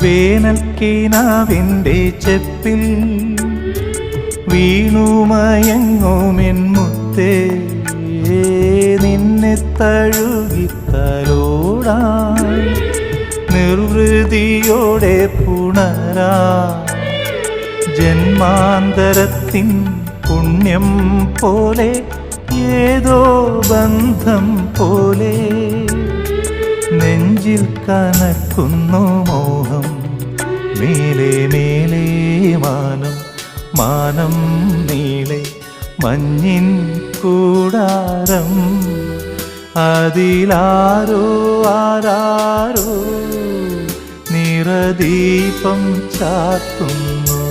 വേനൽക്കിനാവിൻ്റെ ചെപ്പിൽ വീണുമയങ്ങുമെൻ മുത്തേ, നിന്നെ തഴുകിത്തലോടാൻ നിർവൃതിയോടെ പുണരാ ജന്മാന്തരത്തിൻ പുണ്യം പോലെ ഏതോ ബന്ധം പോലെ നെഞ്ചിൽ കനക്കുന്നു മോഹം. മേലെ മേലെ മാനം, മാനം നീളെ മഞ്ഞിൻ കൂടാരം, അതിലാരോ ആരാരോ നിറദീപം ചാർത്തുന്നു.